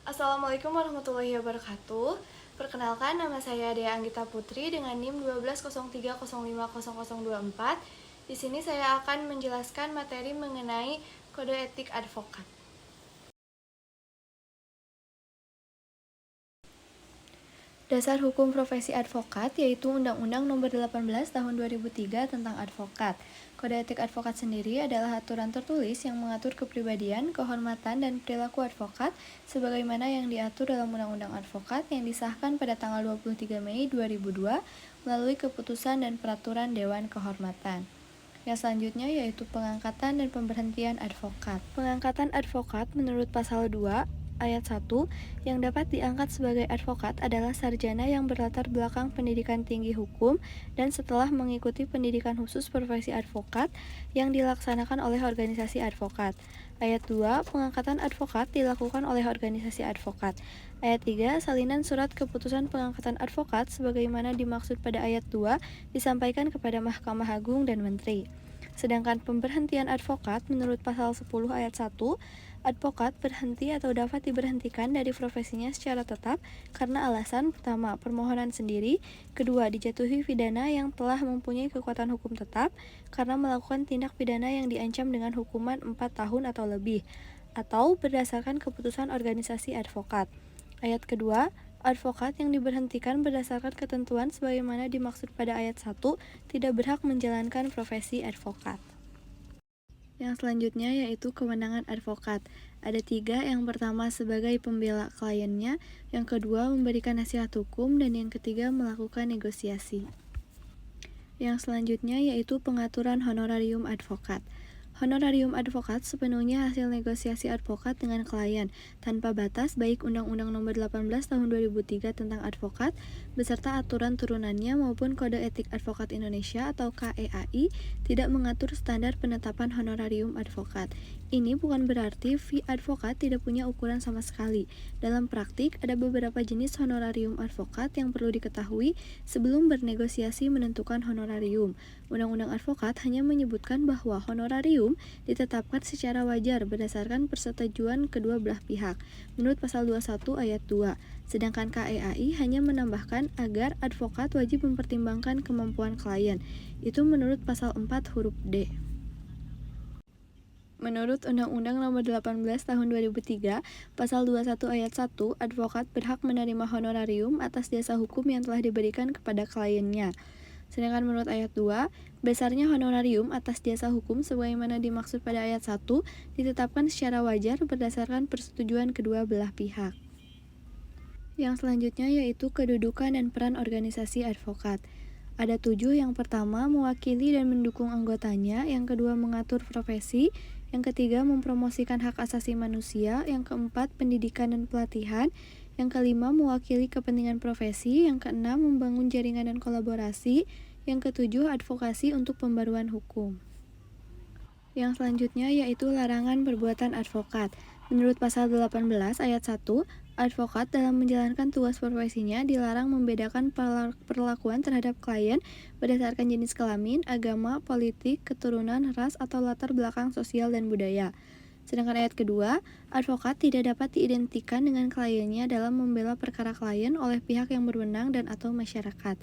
Assalamualaikum warahmatullahi wabarakatuh. Perkenalkan, nama saya Dea Anggita Putri dengan NIM 1203050024. Di sini saya akan menjelaskan materi mengenai kode etik advokat. Dasar hukum profesi advokat yaitu Undang-Undang Nomor 18 Tahun 2003 tentang advokat. Kode etik advokat sendiri adalah aturan tertulis yang mengatur kepribadian, kehormatan, dan perilaku advokat sebagaimana yang diatur dalam Undang-Undang Advokat yang disahkan pada tanggal 23 Mei 2002 melalui keputusan dan peraturan Dewan Kehormatan. Yang selanjutnya yaitu pengangkatan dan pemberhentian advokat. Pengangkatan advokat menurut pasal 2 ayat 1 yang dapat diangkat sebagai advokat adalah sarjana yang berlatar belakang pendidikan tinggi hukum dan setelah mengikuti pendidikan khusus profesi advokat yang dilaksanakan oleh organisasi advokat. Ayat 2, pengangkatan advokat dilakukan oleh organisasi advokat. Ayat 3, salinan surat keputusan pengangkatan advokat sebagaimana dimaksud pada ayat 2 disampaikan kepada Mahkamah Agung dan Menteri. Sedangkan pemberhentian advokat menurut pasal 10 ayat 1, advokat berhenti atau dapat diberhentikan dari profesinya secara tetap karena alasan pertama, permohonan sendiri, kedua, dijatuhi pidana yang telah mempunyai kekuatan hukum tetap karena melakukan tindak pidana yang diancam dengan hukuman 4 tahun atau lebih, atau berdasarkan keputusan organisasi advokat. Ayat kedua, advokat yang diberhentikan berdasarkan ketentuan sebagaimana dimaksud pada ayat 1 tidak berhak menjalankan profesi advokat. Yang selanjutnya yaitu kewenangan advokat. Ada 3, yang pertama sebagai pembela kliennya, yang kedua memberikan nasihat hukum, dan yang ketiga melakukan negosiasi. Yang selanjutnya yaitu pengaturan honorarium advokat. Honorarium advokat sepenuhnya hasil negosiasi advokat dengan klien, tanpa batas baik Undang-Undang Nomor 18 Tahun 2003 tentang advokat, beserta aturan turunannya maupun Kode Etik Advokat Indonesia atau KEAI tidak mengatur standar penetapan honorarium advokat. Ini bukan berarti fee advokat tidak punya ukuran sama sekali. Dalam praktik, ada beberapa jenis honorarium advokat yang perlu diketahui sebelum bernegosiasi menentukan honorarium. Undang-Undang Advokat hanya menyebutkan bahwa honorarium ditetapkan secara wajar berdasarkan persetujuan kedua belah pihak menurut pasal 21 ayat 2. Sedangkan KEAI hanya menambahkan agar advokat wajib mempertimbangkan kemampuan klien. Itu menurut pasal 4 huruf D. Menurut Undang-Undang Nomor 18 Tahun 2003, Pasal 21 Ayat 1, advokat berhak menerima honorarium atas jasa hukum yang telah diberikan kepada kliennya. Sedangkan menurut ayat 2, besarnya honorarium atas jasa hukum sebagaimana dimaksud pada ayat 1 ditetapkan secara wajar berdasarkan persetujuan kedua belah pihak. Yang selanjutnya yaitu kedudukan dan peran organisasi advokat. Ada 7, yang pertama mewakili dan mendukung anggotanya, yang kedua mengatur profesi, yang ketiga mempromosikan hak asasi manusia, yang keempat pendidikan dan pelatihan, yang kelima mewakili kepentingan profesi, yang keenam membangun jaringan dan kolaborasi, yang ketujuh advokasi untuk pembaruan hukum. Yang selanjutnya yaitu larangan perbuatan advokat. Menurut pasal 18 ayat 1, advokat dalam menjalankan tugas profesinya dilarang membedakan perlakuan terhadap klien berdasarkan jenis kelamin, agama, politik, keturunan, ras, atau latar belakang sosial dan budaya. Sedangkan ayat kedua, advokat tidak dapat diidentikan dengan kliennya dalam membela perkara klien oleh pihak yang berwenang dan atau masyarakat.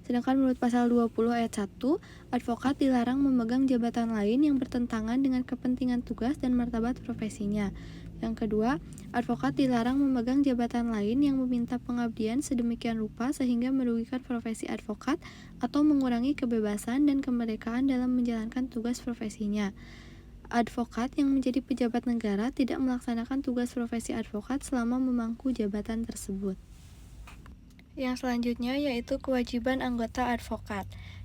Sedangkan menurut pasal 20 ayat 1, advokat dilarang memegang jabatan lain yang bertentangan dengan kepentingan tugas dan martabat profesinya. Yang kedua, advokat dilarang memegang jabatan lain yang meminta pengabdian sedemikian rupa sehingga merugikan profesi advokat atau mengurangi kebebasan dan kemerdekaan dalam menjalankan tugas profesinya. Advokat yang menjadi pejabat negara tidak melaksanakan tugas profesi advokat selama memangku jabatan tersebut. Yang selanjutnya yaitu kewajiban anggota advokat.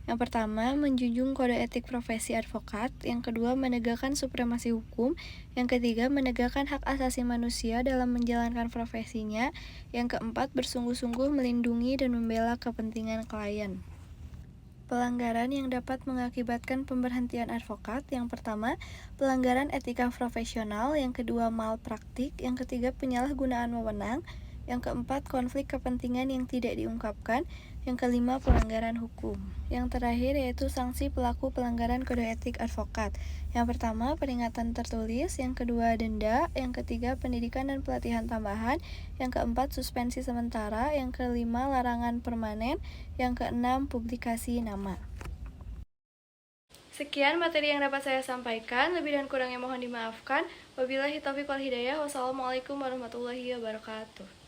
Yang pertama, menjunjung kode etik profesi advokat. Yang kedua, menegakkan supremasi hukum. Yang ketiga, menegakkan hak asasi manusia dalam menjalankan profesinya. Yang keempat, bersungguh-sungguh melindungi dan membela kepentingan klien. Pelanggaran yang dapat mengakibatkan pemberhentian advokat. Yang pertama, pelanggaran etika profesional. Yang kedua, malpraktik. Yang ketiga, penyalahgunaan wewenang. Yang keempat, konflik kepentingan yang tidak diungkapkan. Yang kelima, pelanggaran hukum. Yang terakhir yaitu sanksi pelaku pelanggaran kode etik advokat. Yang pertama, peringatan tertulis. Yang kedua, denda. Yang ketiga, pendidikan dan pelatihan tambahan. Yang keempat, suspensi sementara. Yang kelima, larangan permanen. Yang keenam, publikasi nama. Sekian materi yang dapat saya sampaikan. Lebih dan kurangnya mohon dimaafkan. Wabillahi taufiq wal hidayah. Wassalamualaikum warahmatullahi wabarakatuh.